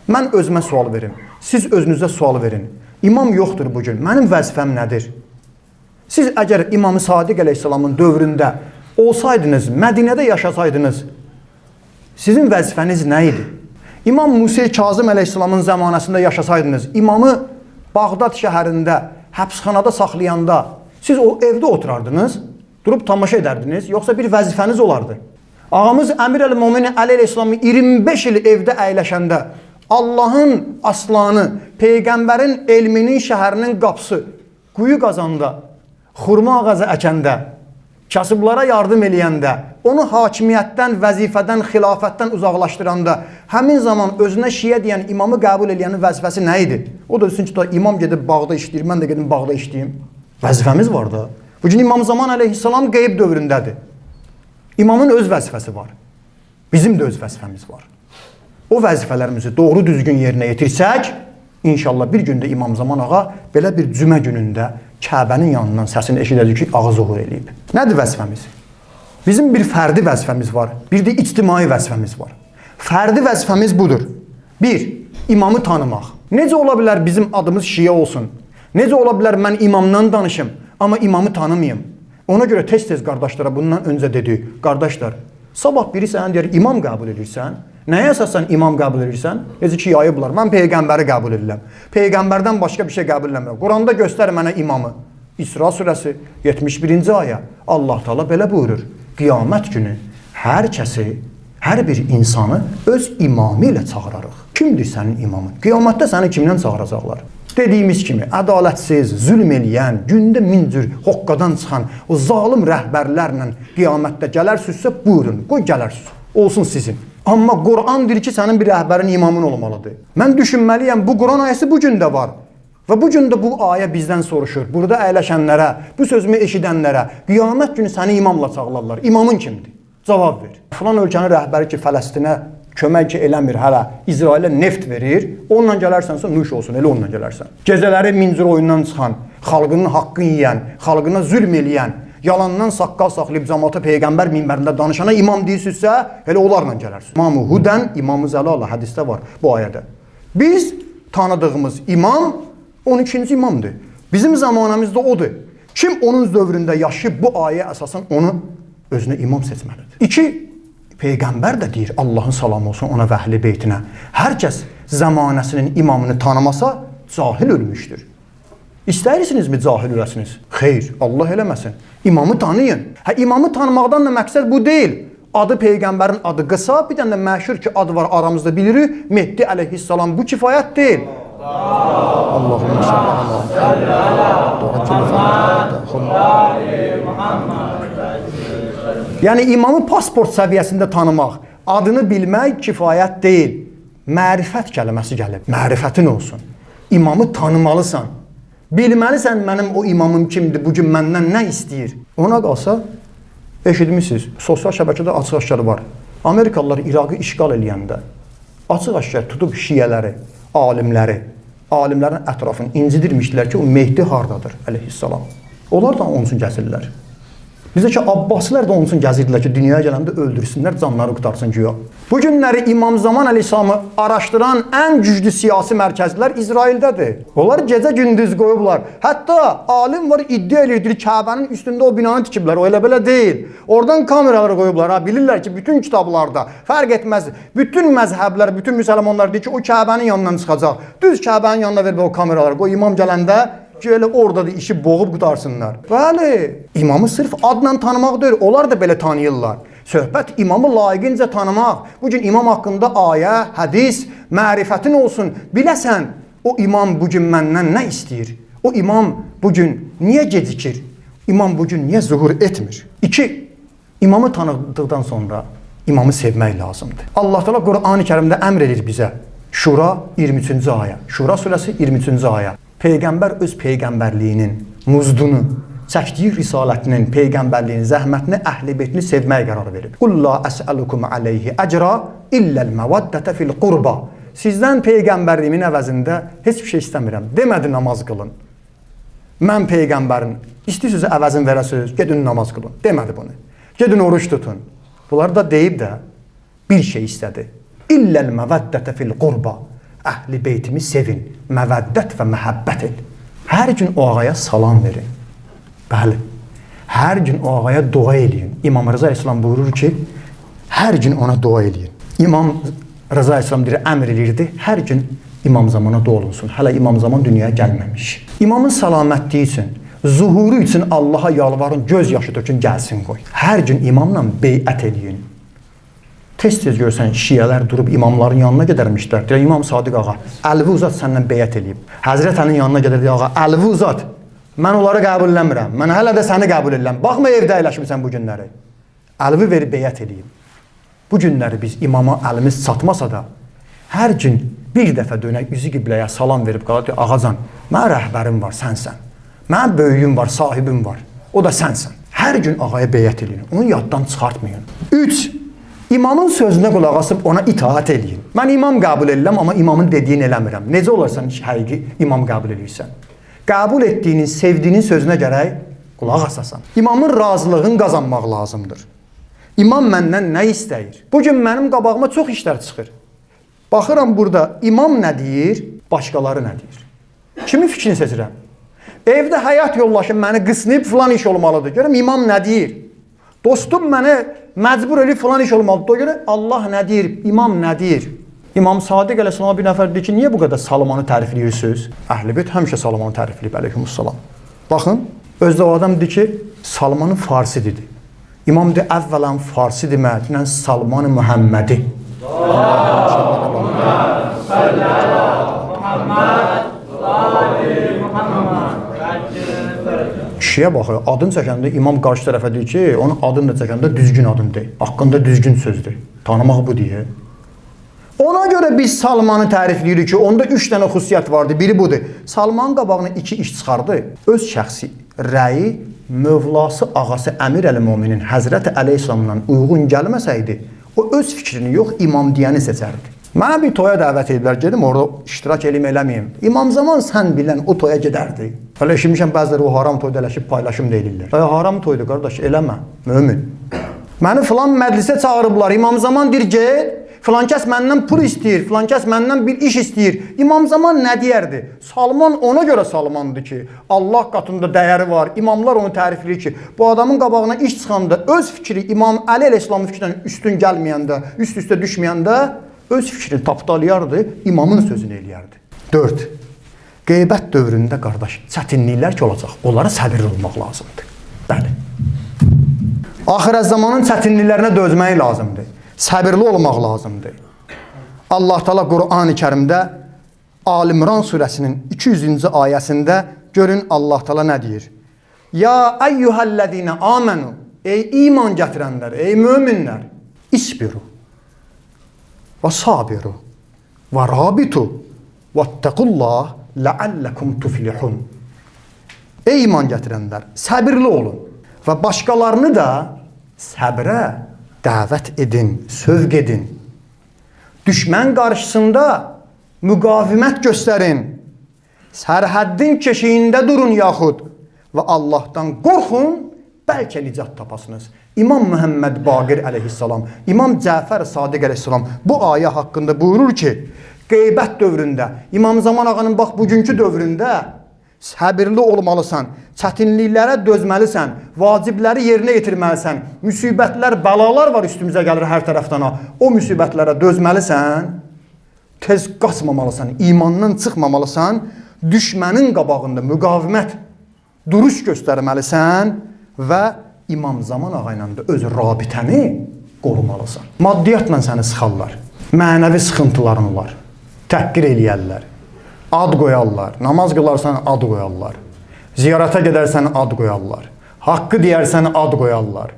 Mən özümə sual verin. Siz özünüzə sual verin. İmam yoxdur bugün. Mənim vəzifəm nədir? Siz əgər İmam-ı Sadiq əleyhissalamın dövründə olsaydınız, Mədinədə yaşasaydınız, sizin vəzifəniz nə idi? İmam Musa Kazım əleyhissalamın zamanəsində yaşasaydınız, imamı Bağdad şəhərində, həbsxanada saxlayanda siz o evdə oturardınız, durub tamaşa edərdiniz, yoxsa bir vəzifəniz olardı. Ağamız Əmir əl-Müminin Əli əleyhissalamı 25 il evdə əyləşəndə Allahın aslanı, Peyğəmbərin elminin şəhərinin qapısı, quyu qazanda, xurma ağacı əkəndə, kasıblara yardım eləyəndə, onu hakimiyyətdən, vəzifədən, xilafətdən uzaqlaşdıranda, həmin zaman özünə şiə deyən imamı qəbul eləyənin vəzifəsi nə idi? O da desin ki, imam gedib bağda işləyir, mən də gedim bağda işləyim. Vəzifəmiz var da. Bugün İmam Zaman əleyhissalam qeyb dövründədir. İmamın öz vəzifəsi var. Bizim də öz vəzifəmiz var. O vəzifələrimizi doğru düzgün yerinə yetirsək, İnşallah bir gündə İmam Zaman ağa belə bir cümə günündə Kəbənin yanından səsini eşidəcək ki, ağa zuhur eləyib. Nədir vəzifəmiz? Bizim bir fərdi vəzifəmiz var, bir də ictimai vəzifəmiz var. Fərdi vəzifəmiz budur. Bir, imamı tanımaq. Necə ola bilər bizim adımız şiə olsun? Necə ola bilər mən imamdan danışım, amma imamı tanımayım? Ona görə tez-tez qardaşlara bundan öncə dedik, qardaşlar, sabah biri sənə deyər, imam qəbul edirsən, nəyə əsasən imam qəbul edirsən? Necə ki, yayıblar, mən Peyğəmbəri qəbul edirəm. Peyğəmbərdən başqa bir şey qəbul edirəm. Quranda göstər mənə imamı. İsra surəsi 71-ci ayə. Allah Teala belə buyurur. Qiyamət günü hər kəsi, hər bir insanı öz imamı ilə çağırarıq. Kimdir sənin imamın? Qiyamətdə səni kimdən çağıracaqlar? Dediyimiz kimi, ədalətsiz, zülm eləyən, gündə min cür hoqqadan çıxan o zalim rəhbərlərlə qiyamətdə gələrsizsə, buyurun, qoy gələrsiniz. Olsun sizin. Amma Quran deyir ki, sənin bir rəhbərin imamın olmalıdır. Mən düşünməliyəm, bu Quran ayəsi bu gün də var. Və bu gün də bu ayə bizdən soruşur. Burada əyləşənlərə, bu sözümü eşidənlərə, qiyamət günü səni imamla çağırırlar. İmamın kimdir? Cavab ver. Falan ölkənin rəhbəri ki, Fələstinə kömək ki, eləmir, hələ İsrailə neft verir, onunla gələrsənsə nuş olsun, elə onunla gələrsən. Gecələri mincir oyundan çıxan, xalqının haqqını yiyən, xalqına zülm eləyən, yalandan saqqal saxlayıb cəmaata Peyğəmbər minbərində danışana imam deyirsinizsə, elə onlarla gələrsin. İmam-ı Hudən, İmam-ı Zəlala hədisdə var bu ayədə. Biz tanıdığımız imam 12-ci imamdır. Bizim zamanımızda odur. Kim onun dövründə yaşayıb bu ayə əsasən onu özünə imam seçməlidir. 2. Peyğəmbər də deyir, Allahın salamı olsun ona və əhl-i beytinə. Hər kəs zamanəsinin imamını tanımasa, cahil ölmüşdür. İstəyirsinizmi cahil öləsiniz? Xeyr, Allah eləməsin. İmamı tanıyın. İmamı tanımaqdan da məqsəd bu deyil. Adı Peyğəmbərin adı qısa, bir dənə də məşhur ki, adı var aramızda bilirik. Mehdi əleyhissalam bu kifayət deyil. Allahümme sallallahu Yəni imamı pasport səviyyəsində tanımaq, adını bilmək kifayət deyil. Mərifət kəlməsi gəlib. Mərifətin olsun. İmamı tanımalısan. Bilməlisən mənim o imamım kimdir, bugün məndən nə istəyir? Ona qalsa, eşitmişsiniz, sosial şəbəkədə açıq-aşkar var. Amerikalılar İraqı işğal eləyəndə açıq-aşkar tutub şiyələri, alimlərin ətrafını incidirmişdilər ki, o Mehdi hardadır əleyhissalam. Onlar da onun üçün gəzirlər. Bizə ki, Abbasilər də onun üçün gəzirdilər ki, dünyaya gələndə öldürsünlər, canları qutarsın ki, yox. Bu günləri İmam Zaman əleyhissalamı araşdıran ən güclü siyasi mərkəzlər İsraildədir. Onlar gecə-gündüz qoyublar. Hətta alim var, iddia edir, Kəbənin üstündə o binanı tikiblər, o elə belə deyil. Oradan kameraları qoyublar, bilirlər ki, bütün kitablarda, fərq etməz, bütün məzhəblər, bütün müsəlmanlar deyir ki, o Kəbənin yanından çıxacaq. Düz Kəbənin yanına ver o kameraları, qoy imam gələndə, ki, elə orada da işi boğub qutarsınlar. Bəli, imamı sırf adla tanımaq deyil, onlar da belə tanıyırlar. Söhbət imamı layiqincə tanımaq. Bugün imam haqqında ayə, hədis, mərifətin olsun. Biləsən, o imam bugün məndən nə istəyir? O imam bugün niyə gecikir? İmam bugün niyə zuhur etmir? 2. İmamı tanıdıqdan sonra imamı sevmək lazımdır. Allah Teala Qur'an-ı Kərimdə əmr edir bizə. Şura 23-cü ayə. Şura surəsi 23-cü ayə. Peyğəmbər öz peyğəmbərliyinin muzdunu, çəkdiyi risalətinin, peyğəmbərliyinin, zəhmətini, əhl-i beytini sevməyə qərar verib. Qul la əsəlukum aleyhi əcra illəl məvaddətə fil qurba. Sizdən peyğəmbərliyimin əvəzində heç bir şey istəmirəm. Demədi namaz qılın. Mən peyğəmbərin, istəyirsiniz əvəzin verəsiniz, gedin namaz qılın. Demədi bunu. Gedin oruç tutun. Bunlar da deyib də bir şey istədi. İlləl məvaddətə fil qurba. Əhli beytimi sevin, məvəddət və məhəbbət et. Hər gün o ağaya salam verin. Bəli, hər gün o ağaya dua eləyin. İmam Rıza İslam buyurur ki, hər gün ona dua eləyin. İmam Rıza İslam deyir, əmr eləyirdi, hər gün İmam Zamana dua olunsun. Hələ İmam Zaman dünyaya gəlməmiş. İmamın salamətliyi üçün, zuhuru üçün Allaha yalvarın, göz yaşı dökün, gəlsin qoy. Hər gün imamla beyət eləyin. Tez-tez görsən, şiyələr durub imamların yanına gedərmişlər. Deyir, İmam Sadiq ağa, əlvi uzat səndən beyət eləyib. Həzrət Əlinin yanına gedir, deyir, ağa, əlvi uzat. Mən onları qəbul eləmirəm. Mən hələ də səni qəbul edirəm. Baxma, evdə əyləşmirsən bu günləri. Əlvi verib beyət eləyib. Bu günləri biz imama əlimiz çatmasa da, hər gün bir dəfə dönək üzü qibləyə salam verib qalır, deyir, ağacan, mən rəhbərim var, sənsən. Mən böyüyüm var, sahibim var. O da sənsən. Hər gün ağaya beyət eləyin. Onu yaddan çıxartmayın. 3. İmamın sözünə qulaq asıb ona itaat eləyin. Mən imam qəbul edirəm, amma imamın dediyini eləmirəm. Necə olarsan həqiqi imam qəbul edirsən? Qəbul etdiyinin, sevdiyinin sözünə gərək qulaq asasan. İmamın razılığını qazanmaq lazımdır. İmam məndən nə istəyir? Bugün mənim qabağıma çox işlər çıxır. Baxıram burada imam nə deyir, başqaları nə deyir? Kimin fikrini seçirəm? Evdə həyat yoldaşım məni qısnayıb filan iş olmalıdır. Görəm imam nə deyir? Dostum məni məcbur edib filan iş olmalıdır. O görə Allah nə deyir, imam nə deyir? İmam Sadiq əleyhissalama bir nəfər deyir ki, niyə bu qədər Salmanı tərifləyirsiniz? Əhl-i Beyt həmişə Salmanı tərifləyib əleyhissalam. Baxın, özdə o adam deyir ki, Salmanın farsidir. İmam deyir, əvvələn farsi deməklə Salman-ı Muhammədi. Kişiyə baxır, adın çəkəndə imam qarşı tərəfə deyir ki, onun adını da çəkəndə düzgün adın deyil. Haqqında düzgün sözdür. Tanımaq bu deyir. Ona görə biz Salmanı tərifləyirik ki, onda 3 dənə xüsusiyyət vardı. Biri budur. Salmanın qabağına 2 iş çıxardı. Öz şəxsi rəyi Mövlası ağası Əmir Əl-Müminin Həzrəti Əleyhisselamdan uyğun gəlməsəydi, o öz fikrini yox, imam deyəni seçərdi. Mənə bir toya dəvət edilər, gedim orada iştirak eləyim, eləməyim. İmam Zaman sən bilən o toya gedərdi. Hələ eşitmişəm bəziləri o haram toyda eləşib paylaşım deyirlər. Haram toydu qardaş, eləmə, mömin. Məni filan məclisə çağırıblar, İmam Zaman deyir, get. Filan kəs məndən pul istəyir, filan kəs məndən bir iş istəyir. İmam Zaman nə deyərdi? Salman ona görə Salmandır ki, Allah qatında dəyəri var. İmamlar onu tərifləyir ki, bu adamın qabağına iş çıxanda öz fikri İmam Əli əleyhissalamın fikrindən üstün gəlməyəndə, üst-üstə düşməyəndə öz fikrini tapdalayardı, imamın sözünü eləyərdi. 4. Qeybət dövründə qardaş, çətinliklər ki olacaq, onlara səbirli olmaq lazımdır. Bəli. Axirət zamanın çətinliklərinə dözmək lazımdır. Səbirli olmaq lazımdır. Allah Teala Qur'an-ı Kərimdə Ali-İmran surəsinin 200-cü ayəsində görün Allah Teala nə deyir? Ya eyyuhəllezine amenu, ey iman gətirənlər, ey möminlər, isbiru və sabiru və rabitu vəttəqullah ləalləkum tuflihun. Ey iman gətirənlər, səbirli olun və başqalarını da səbrə dəvət edin, sövq edin. Düşmən qarşısında müqavimət göstərin. Sərhəddin keşiyində durun yaxud və Allahdan qorxun, bəlkə nicat tapasınız. İmam Muhammed Baqir əleyhissalam, İmam Cəfər Sadiq əleyhissalam bu ayə haqqında buyurur ki, qeybət dövründə, İmam Zaman ağanın bax bugünkü dövründə səbirli olmalısan, çətinliklərə dözməlisən, vacibləri yerinə yetirməlisən, müsibətlər, bəlalar var üstümüzə gəlir hər tərəfdən. O müsibətlərə dözməlisən, tez qaçmamalısan, imandan çıxmamalısan, düşmənin qabağında müqavimət, duruş göstərməlisən və İmam Zaman ağa ilə də öz rabitəni qorumalısan. Maddiyyatla səni sıxarlar, mənəvi sıxıntıların olar, təhqir eləyərlər. Ad qoyarlar, namaz qılarsan ad qoyarlar, ziyarata gedərsən ad qoyarlar, haqqı deyərsən ad qoyarlar,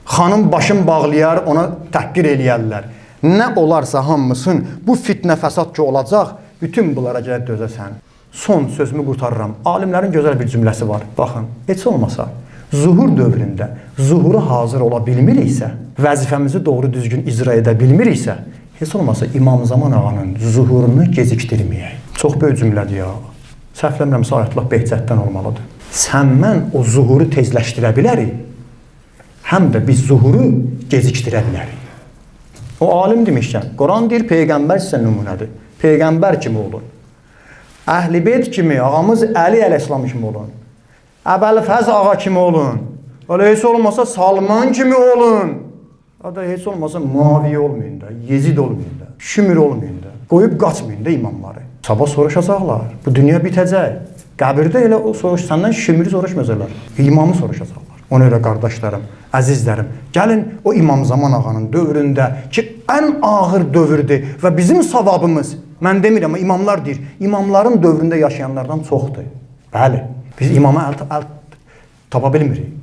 xanım başın bağlayar, ona təhqir eləyərlər. Nə olarsa hamısın, bu fitnə fəsad ki olacaq, bütün bunlara gələk dözəsən. Son sözümü qurtarıram. Alimlərin gözəl bir cümləsi var. Baxın, heç olmasa, zuhur dövründə zuhura hazır ola bilmiriksə, vəzifəmizi doğru düzgün icra edə bilmiriksə, heç olmasa İmam Zaman ağanın zuhurunu gecikdirməyək. Çox böyük cümlədir ya. Səhvləmirəmsə Ayətullah Behçətdən olmalıdır. Sən mən o zuhuru tezləşdirə bilərik, həm də biz zuhuru gecikdirə bilərik. O alim demişkən, Quran deyir, Peyğəmbər sizə nümunədir. Peyğəmbər kimi olun. Əhl-i Beyt kimi, ağamız Əli əleyhissalam kimi olun. Əbəlfəz ağa kimi olun. Öyle heç olmasa Salman kimi olun. Hatta heç olmasa Muaviye olmayın da, Yezid olmayın da, Şümür olmayın da. Qoyub qaçmayın da imamları. Sabah soruşacaqlar. Bu dünya bitəcək. Qəbirdə elə o səndən Şümürü soruşmayacaqlar. İmamı soruşacaqlar. Ona görə qardaşlarım, əzizlərim, gəlin o İmam Zaman ağanın dövründə ki, ən ağır dövrdür və bizim savabımız, mən demirəm, imamlar deyir, imamların dövründə yaşayanlardan çoxdur. Bəli, biz imama əl tapa bilmirik.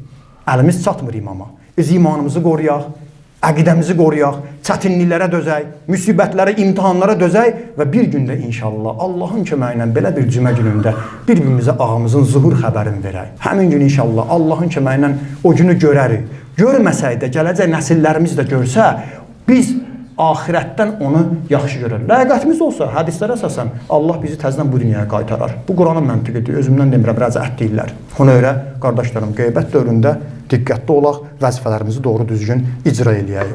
Əlimiz çatmır imama. Biz imanımızı qoruyaq, əqidəmizi qoruyaq, çətinliklərə dözək, müsibətlərə, imtihanlara dözək və bir gündə inşallah Allahın köməyi ilə belə bir cümə günündə bir-birimizə ağamızın zuhur xəbərini verək. Həmin gün inşallah Allahın köməyi ilə o günü görərik. Görməsək də, gələcək nəsillərimiz də görsə, biz axirətdən onu yaxşı görər. Ləyaqətimiz olsa, hədislərə əsasən Allah bizi təzədən bu dünyaya qaytarar. Bu Quranın məntiqidir, özümdən demirəm, rəzət deyirlər. Ona görə, qardaşlarım, qeybət dövründə diqqətli olaq, vəzifələrimizi doğru düzgün icra eləyək.